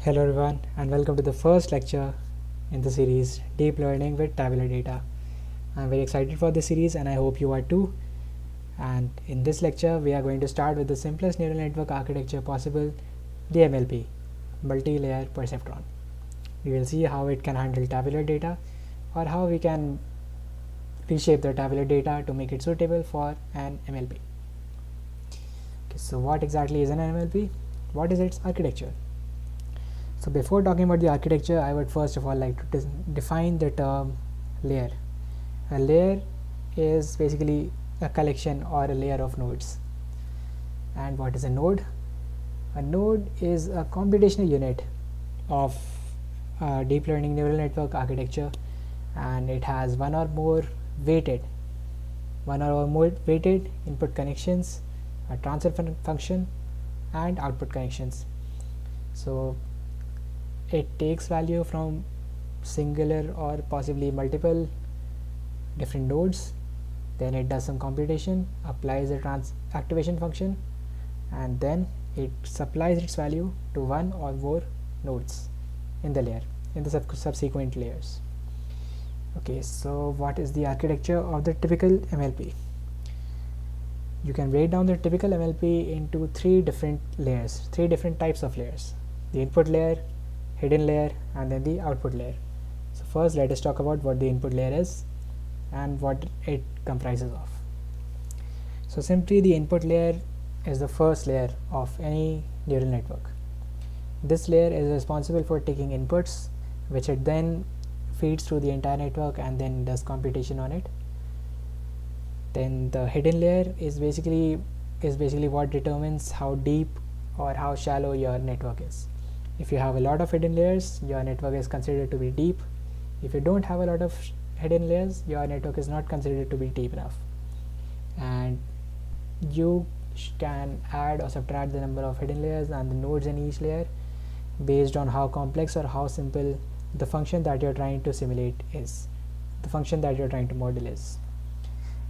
Hello everyone and welcome to the first lecture in the series Deep Learning with Tabular Data. I'm very excited for this series and I hope you are too. And in this lecture we are going to start with the simplest neural network architecture possible, the MLP, multi-layer perceptron. We will see how it can handle tabular data or how we can reshape the tabular data to make it suitable for an MLP. Okay, so what exactly is an MLP? What is its architecture? So before talking about the architecture, I would first of all like to define the term layer. A layer is basically a collection or a layer of nodes. And what is a node? A node is a computational unit of deep learning neural network architecture, and it has one or more weighted input connections, a transfer function, and output connections. So it takes value from singular or possibly multiple different nodes, then it does some computation, applies a activation function, and then it supplies its value to one or more nodes in the layer, in the subsequent layers. Okay, so what is the architecture of the typical MLP? You can break down the typical MLP into three different types of layers: the input layer, hidden layer, and then the output layer. So first let us talk about what the input layer is and what it comprises of. So simply, the input layer is the first layer of any neural network. This layer is responsible for taking inputs, which it then feeds through the entire network and then does computation on it. Then the hidden layer is basically what determines how deep or how shallow your network is. If you have a lot of hidden layers, your network is considered to be deep. If you don't have a lot of hidden layers, your network is not considered to be deep enough. And you can add or subtract the number of hidden layers and the nodes in each layer based on how complex or how simple the function that you're trying to simulate is, the function that you're trying to model is.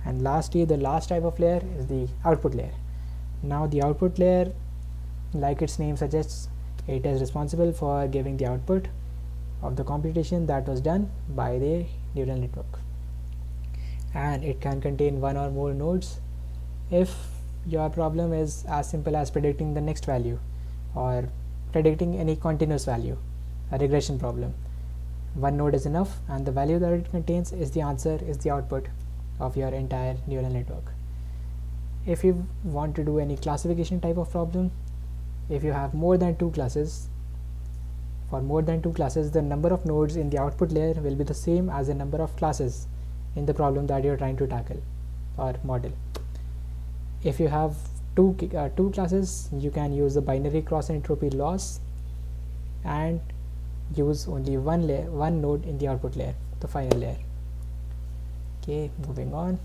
And lastly, the last type of layer is the output layer. Now the output layer, like its name suggests, it is responsible for giving the output of the computation that was done by the neural network, and it can contain one or more nodes if your problem is as simple as predicting the next value or predicting any continuous value, a regression problem. One node is enough, and the value that it contains is the answer, is the output of your entire neural network. If you want to do any classification type of problem, if you have more than two classes, for more than two classes, the number of nodes in the output layer will be the same as the number of classes in the problem that you're trying to tackle or model. If you have two classes, you can use the binary cross entropy loss and use only one node in the output layer, the final layer. Okay, moving on.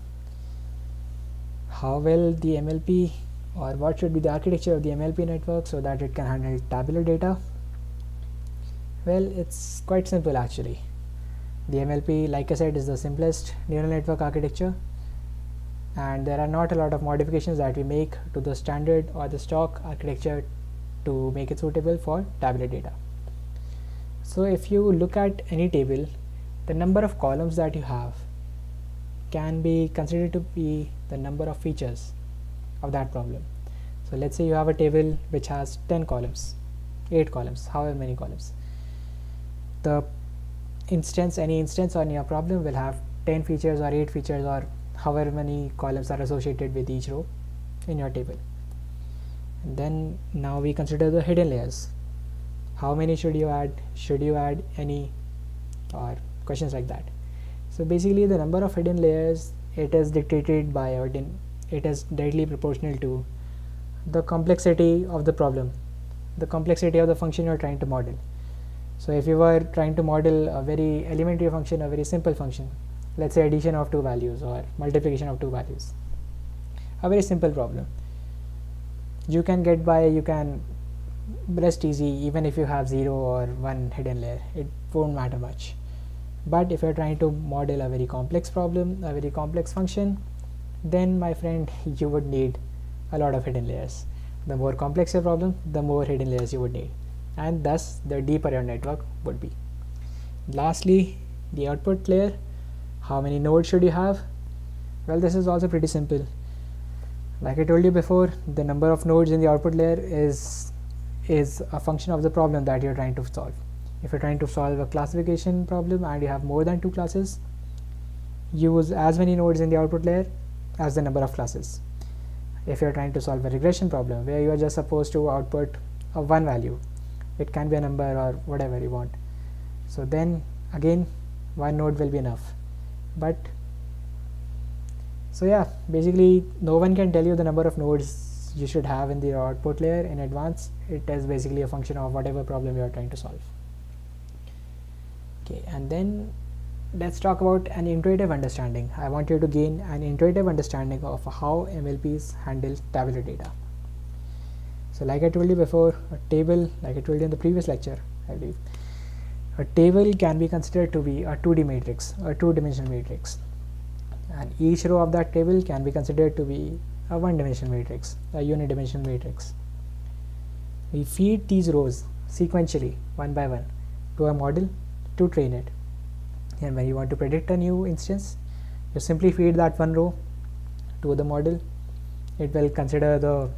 How will the MLP, or what should be the architecture of the MLP network so that it can handle tabular data? Well, it's quite simple actually. The MLP, like I said, is the simplest neural network architecture, and there are not a lot of modifications that we make to the standard or the stock architecture to make it suitable for tabular data. So if you look at any table, the number of columns that you have can be considered to be the number of features of that problem. So let's say you have a table which has 10 columns, 8 columns, however many columns. The any instance on your problem will have 10 features or 8 features or however many columns are associated with each row in your table. And then now we consider the hidden layers. How many should you add? Should you add any? Or questions like that. So basically, the number of hidden layers, it is dictated by, or it is directly proportional to the complexity of the problem, the complexity of the function you're trying to model. So if you were trying to model a very elementary function, a very simple function, let's say addition of two values or multiplication of two values, a very simple problem, you can get by, you can rest easy even if you have 0 or 1 hidden layer, it won't matter much. But if you're trying to model a very complex problem, a very complex function, then my friend, you would need a lot of hidden layers. The more complex your problem, the more hidden layers you would need. and thus the deeper your network would be. Lastly, the output layer. How many nodes should you have? Well, this is also pretty simple. Like I told you before, the number of nodes in the output layer is a function of the problem that you're trying to solve. If you're trying to solve a classification problem and you have more than 2 classes, use as many nodes in the output layer as the number of classes. If you're trying to solve a regression problem where you are just supposed to output a one value, it can be a number or whatever you want, so then again one node will be enough. But so yeah, basically no one can tell you the number of nodes you should have in the output layer in advance. It is basically a function of whatever problem you are trying to solve. Okay, and then let's talk about an intuitive understanding. I want you to gain an intuitive understanding of how MLPs handle tabular data. So like I told you before, a table, like I told you in the previous lecture, I believe, a table can be considered to be a 2D matrix, a two-dimensional matrix, and each row of that table can be considered to be a one-dimensional matrix, a unidimensional matrix. We feed these rows sequentially, one by one, to a model to train it. And when you want to predict a new instance, you simply feed that one row to the model. It will consider the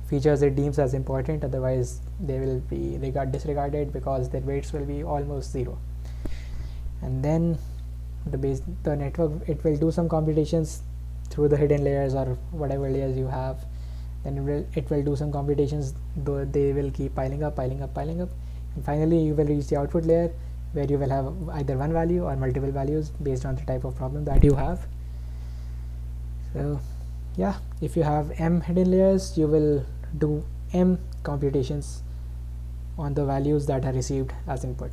features it deems as important, otherwise they will be disregarded because their weights will be almost zero. And then the network, it will do some computations through the hidden layers or whatever layers you have. Then it will do some computations, though they will keep piling up, and finally you will reach the output layer where you will have either one value or multiple values based on the type of problem that you have. So yeah, if you have m hidden layers, you will do m computations on the values that are received as input.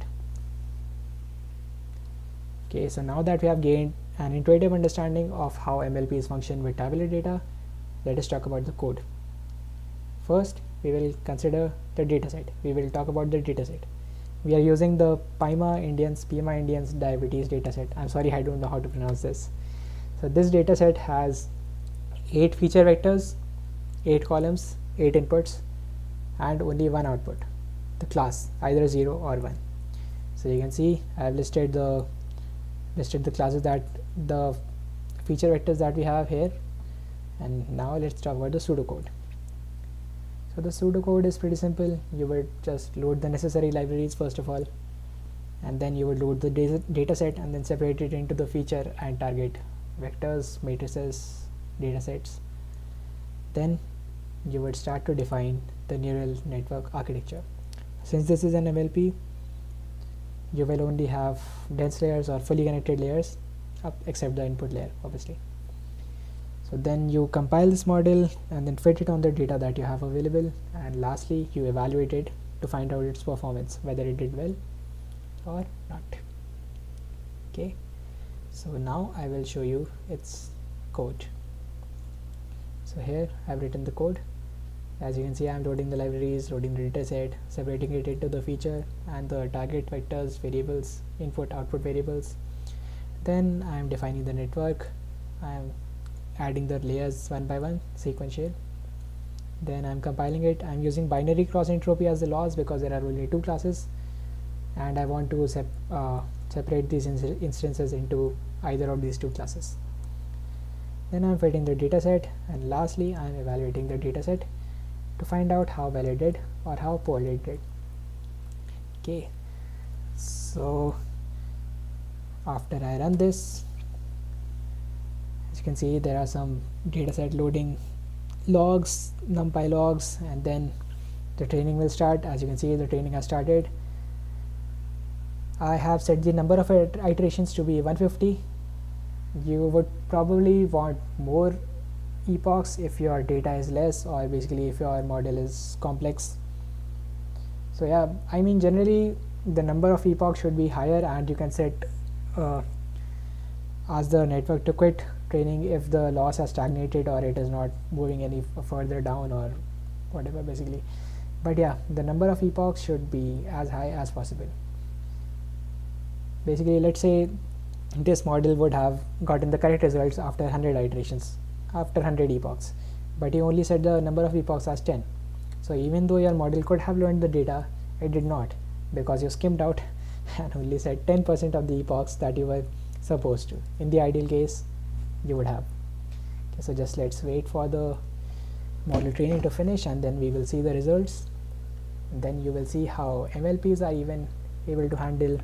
Okay, so now that we have gained an intuitive understanding of how MLPs function with tabular data, let us talk about the code. First, we will consider the dataset. We will talk about the dataset. We are using the PIMA Indians diabetes dataset. I'm sorry, I don't know how to pronounce this. So this dataset has 8 feature vectors, 8 columns, 8 inputs, and only one output, the class, either 0 or 1. So you can see I have listed the classes, that the feature vectors that we have here. And now let's talk about the pseudocode. So the pseudocode is pretty simple. You would just load the necessary libraries first of all, and then you would load the data set and then separate it into the feature and target vectors, matrices, datasets. Then you would start to define the neural network architecture. Since this is an MLP, you will only have dense layers or fully connected layers, except the input layer obviously. So then you compile this model and then fit it on the data that you have available, and lastly you evaluate it to find out its performance, whether it did well or not. Okay, so now I will show you its code. So here I have written the code. As you can see, I am loading the libraries, loading the data set, separating it into the feature and the target vectors, variables, input output variables. Then I am defining the network. I am adding the layers one by one, sequential. Then I'm compiling it. I'm using binary cross entropy as the loss because there are only 2 classes, and I want to separate these instances into either of these 2 classes. Then I'm fitting the dataset, and lastly I'm evaluating the dataset to find out how well it did or how poorly it did. Okay, so after I run this, as you can see, there are some dataset loading logs, numpy logs, and then the training will start. As you can see, the training has started. I have set the number of iterations to be 150. You would probably want more epochs if your data is less, or basically if your model is complex. So yeah, I mean generally the number of epochs should be higher, and you can set ask the network to quit training if the loss has stagnated or it is not moving any further down or whatever basically. But yeah, the number of epochs should be as high as possible. Basically, let's say this model would have gotten the correct results after 100 iterations, after 100 epochs, but you only set the number of epochs as 10. So even though your model could have learned the data It did not, because you skimmed out and only said 10% of the epochs that you were supposed to. In the ideal case, you would have. Okay, so just let's wait for the model training to finish, and then we will see the results. And then you will see how MLPs are even able to handle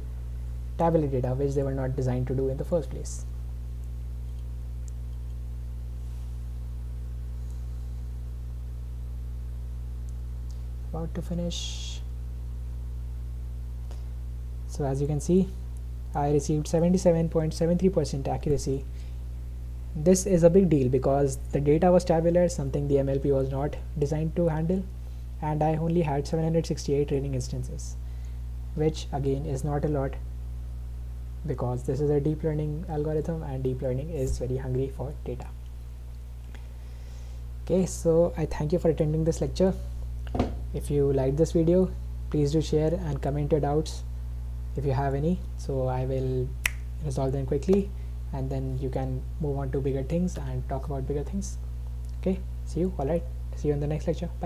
tabular data, which they were not designed to do in the first place. About to finish. So as you can see, I received 77.73% accuracy. This is a big deal because the data was tabular, something the MLP was not designed to handle, and I only had 768 training instances, which again is not a lot because this is a deep learning algorithm and deep learning is very hungry for data. Okay, so I thank you for attending this lecture. If you liked this video, please do share and comment your doubts if you have any, so I will resolve them quickly, and then you can move on to bigger things and talk about bigger things. Okay, see you. All right, see you in the next lecture. Bye.